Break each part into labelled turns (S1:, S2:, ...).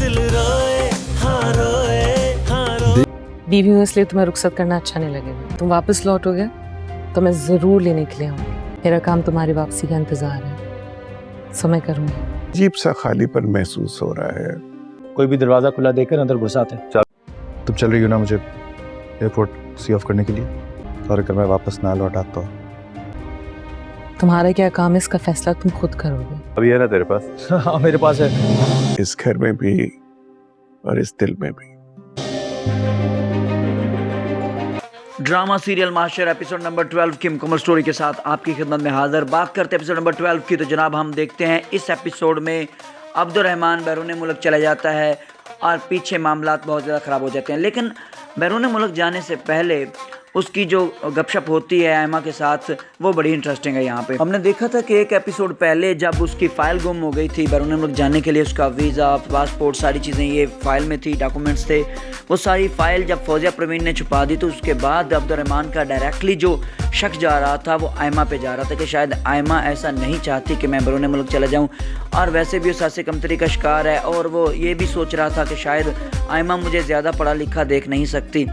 S1: दिल रोए हाँ रोए हाँ रोए।
S2: बीवी हूँ इसलिए तुम्हें रुखसत करना अच्छा नहीं लगेगा। तुम वापस लौटोगे तो मैं जरूर लेने के लिए आऊंगी। मेरा काम तुम्हारी वापसी का इंतजार है, समय करूंगी।
S3: अजीब सा खालीपन महसूस हो रहा है।
S4: कोई भी दरवाजा खुला देकर अंदर घुस आते हैं।
S5: तुम चल रही हो ना मुझे एयरपोर्ट सी ऑफ करने के लिए, और अगर मैं वापस ना लौटा तो
S2: तुम्हारा क्या काम है, इसका फैसला तुम खुद करोगे।
S5: अभी है ना तेरे पास?
S4: हाँ मेरे पास है।
S3: इस घर में भी और इस दिल में भी।
S6: Drama serial master episode number 12 की मुकम्मल स्टोरी के साथ आपकी खिदमत में हाजिर। बात करते हैं एपिसोड नंबर 12 की, तो जनाब हम देखते हैं इस एपिसोड में अब्दुर्रहमान बैरून मुल्क चला जाता है और पीछे मामलात बहुत ज़्यादा ख़राब हो जाते हैं। लेकिन बैरून मुल्क जाने से पहले उसकी जो गपशप होती है आयमा के साथ वो बड़ी इंटरेस्टिंग है। यहाँ पे हमने देखा था कि एक एपिसोड पहले जब उसकी फ़ाइल गुम हो गई थी बैरून मुल्क जाने के लिए, उसका वीज़ा पासपोर्ट सारी चीज़ें ये फ़ाइल में थी, डॉक्यूमेंट्स थे, वो सारी फ़ाइल जब फौजिया प्रवीण ने छुपा दी तो उसके बाद अब्दुर्रहमान का डायरेक्टली जो शक जा रहा था वो आयमा पे जा रहा था कि शायद आयमा ऐसा नहीं चाहती कि मैं बैरून मुल्क चला जाऊँ, और वैसे भी वो सासे कमतरी का शिकार है, और वो ये भी सोच रहा था कि शायद आयमा मुझे ज़्यादा पढ़ा लिखा देख नहीं सकती।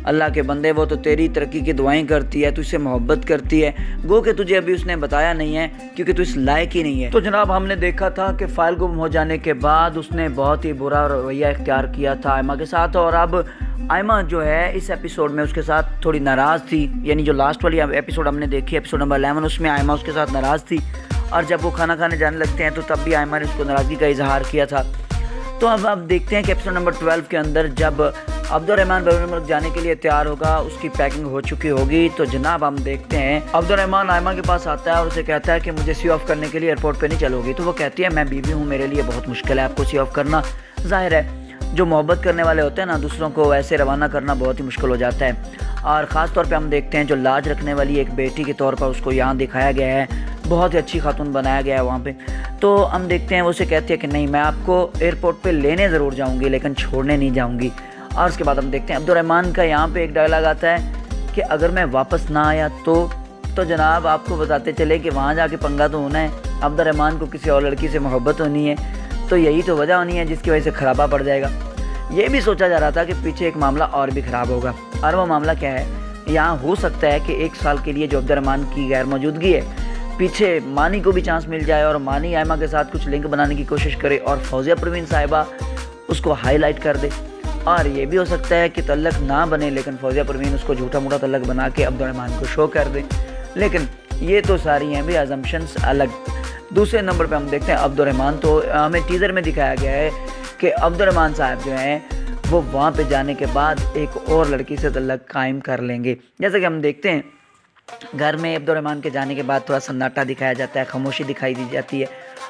S6: अल्लाह के बंदे, वो तो तेरी तरक्की की दुआएं करती है, तू इससे मोहब्बत करती है, गो कि तुझे अभी उसने बताया नहीं है क्योंकि तू इस लायक ही नहीं है। तो जनाब हमने देखा था कि फ़ाइल गुम हो जाने के बाद उसने बहुत ही बुरा रवैया इख्तियार किया था आयमा के साथ, और अब आयमा जो है इस एपिसोड में उसके साथ थोड़ी नाराज़ थी। यानी जो लास्ट वाली एपिसोड हमने देखी, एपिसोड नंबर 11, उसमें आयमा उसके साथ नाराज़ थी, और जब वो खाना खाने जाने लगते हैं तो तब भी आयमा ने उसको नाराज़गी का इजहार किया था। तो अब आप देखते हैं कि एपिसोड नंबर 12 के अंदर जब अब्दुर्रहमान बैरून मुल्क जाने के लिए तैयार होगा, उसकी पैकिंग हो चुकी होगी, तो जनाब हम देखते हैं अब्दुर्रहमान आयमा के पास आता है और उसे कहता है कि मुझे सी ऑफ करने के लिए एयरपोर्ट पे नहीं चलोगी। तो वो कहती है मैं बीवी हूँ, मेरे लिए बहुत मुश्किल है आपको सी ऑफ करना। जाहिर है जो मोहब्बत करने वाले होते हैं ना, दूसरों को ऐसे रवाना करना बहुत ही मुश्किल हो जाता है, और ख़ास तौर पे हम देखते हैं जो लाज रखने वाली एक बेटी के तौर पर उसको यहाँ दिखाया गया है, बहुत ही अच्छी खातून बनाया गया है वहाँ पे। तो हम देखते हैं वो उसे कहती है कि नहीं मैं आपको एयरपोर्ट पे लेने ज़रूर जाऊँगी लेकिन छोड़ने नहीं जाऊँगी। और उसके बाद हम देखते हैं अब्दुर्रहमान का यहाँ पे एक डायलॉग आता है कि अगर मैं वापस ना आया तो जनाब आपको बताते चले कि वहाँ जाके पंगा तो होना है। अब्दुर्रहमान को किसी और लड़की से मोहब्बत होनी है, तो यही तो वजह होनी है जिसकी वजह से ख़राबा पड़ जाएगा। ये भी सोचा जा रहा था कि पीछे एक मामला और भी ख़राब होगा, और वो मामला क्या है, यहाँ हो सकता है कि 1 साल के लिए जो अब्दुर्रहमान की गैर मौजूदगी है, पीछे मानी को भी चांस मिल जाए और मानी आयमा के साथ कुछ लिंक बनाने की कोशिश करे और फौजिया प्रवीण साहिबा उसको हाईलाइट कर दे। और ये भी हो सकता है कि तल्लक ना बने लेकिन फौजिया प्रवीण उसको झूठा मूठा तल्लक बना के अब्दुर्रहमान को शो कर दे। लेकिन ये तो सारी हैं भी अजम्पशंस अलग। दूसरे नंबर पे हम देखते हैं अब्दुर्रहमान, तो हमें टीज़र में दिखाया गया है कि अब्दुर्रहमान साहब जो हैं वो वहाँ पे जाने के बाद एक और लड़की से तल्लक कायम कर लेंगे। जैसा कि हम देखते हैं घर में अब्दुर्रहमान के जाने के बाद थोड़ा सन्नाटा दिखाया जाता है, खामोशी दिखाई दी जाती है।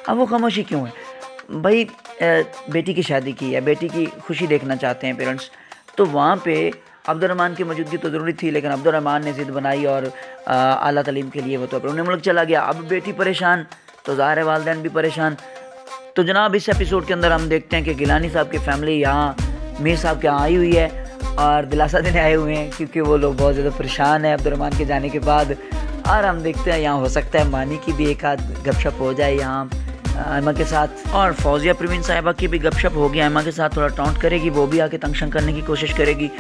S6: अब वो खामोशी क्यों है भाई, बेटी की शादी की है, बेटी की खुशी देखना चाहते हैं पेरेंट्स, तो वहाँ पे अब्दुर्रहमान की मौजूदगी तो ज़रूरी थी, लेकिन अब्दुर्रहमान ने ज़िद बनाई और आला तालीम के लिए वो तो बैरून मुल्क चला गया। अब बेटी परेशान तो ज़ाहिर है वालिदैन भी परेशान। तो जनाब इस एपिसोड के अंदर हम देखते हैं कि गिलानी साहब की फैमिली यहाँ मीर साहब के यहाँ आई हुई है और दिलासा देने आए हुए हैं, क्योंकि वो लोग बहुत ज़्यादा परेशान हैं अब्दुर्रहमान के जाने के बाद। और हम देखते हैं यहाँ हो सकता है मानी की भी एक आध गपशप हो जाए यहाँ आयमा के साथ, और फौजिया प्रवीण साहिबा की भी गपशप होगी, आयमा के साथ थोड़ा टॉन्ट करेगी, वो भी आके तंग शंग करने की कोशिश करेगी।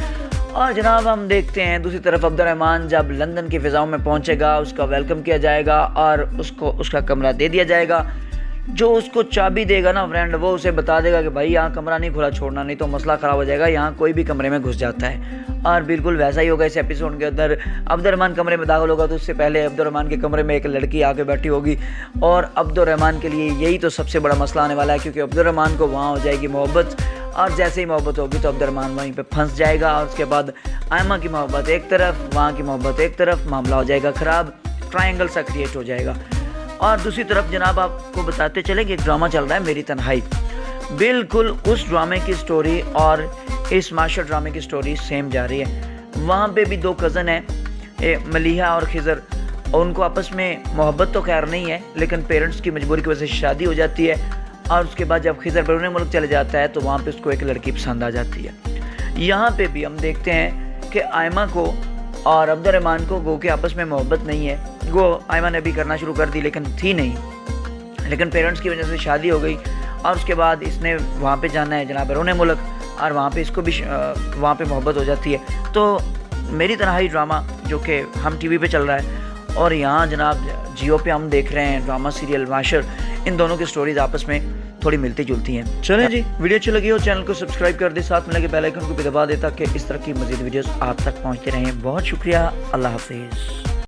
S6: और जनाब हम देखते हैं दूसरी तरफ अब्दुर्रहमान जब लंदन की फ़िज़ाओं में पहुंचेगा, उसका वेलकम किया जाएगा और उसको उसका कमरा दे दिया जाएगा। जो उसको चाबी देगा ना फ्रेंड, वो उसे बता देगा कि भाई यहाँ कमरा नहीं खुला छोड़ना, नहीं तो मसला ख़राब हो जाएगा, यहाँ कोई भी कमरे में घुस जाता है। और बिल्कुल वैसा ही होगा इस एपिसोड के अंदर। अब्दुर्रहमान कमरे में दाखिल होगा तो उससे पहले अब्दुर्रहमान के कमरे में एक लड़की आके बैठी होगी, और अब्दुर्रहमान के लिए यही तो सबसे बड़ा मसला आने वाला है, क्योंकि अब्दुर्रहमान को वहाँ हो जाएगी मोहब्बत, और जैसे ही मोहब्बत होगी तो अब्दुर्रहमान वहीं पे फंस जाएगा, और उसके बाद आयमा की मोहब्बत एक तरफ, वहाँ की मोहब्बत एक तरफ, मामला हो जाएगा ख़राब, ट्रायंगल सा क्रिएट हो जाएगा। और दूसरी तरफ जनाब आपको बताते चले कि एक ड्रामा चल रहा है मेरी तन्हाई, बिल्कुल उस ड्रामे की स्टोरी और इस मास्टर ड्रामे की स्टोरी सेम जा रही है। वहाँ पे भी 2 कज़न हैं, मलीहा और खिज़र, और उनको आपस में मोहब्बत तो खैर नहीं है, लेकिन पेरेंट्स की मजबूरी की वजह से शादी हो जाती है, और उसके बाद जब खिज़र बैरून मुल्क चले जाता है तो वहाँ पे उसको एक लड़की पसंद आ जाती है। यहाँ पे भी हम देखते हैं कि आयमा को और अब्दुर्रहमान को गो के आपस में मोहब्बत नहीं है, वो आयमा ने भी करना शुरू कर दी लेकिन थी नहीं, लेकिन पेरेंट्स की वजह से शादी हो गई और उसके बाद इसने वहाँ पे जाना है जनाब बैरून मुल्क, और वहाँ पे इसको भी वहाँ पे मोहब्बत हो जाती है। तो मेरी तरह ही ड्रामा जो कि हम टीवी पे चल रहा है और यहाँ जनाब जियो पे हम देख रहे हैं ड्रामा सीरियल माशर, इन दोनों की स्टोरीज आपस में थोड़ी मिलती जुलती हैं। चलें जी, वीडियो अच्छी लगी हो चैनल को सब्सक्राइब कर दे, साथ में लगे बेल आइकन को भी दबा दे ताकि इस तरह की मज़ीद वीडियोस आप तक पहुँचते रहें। बहुत शुक्रिया, अल्लाह हाफिज़।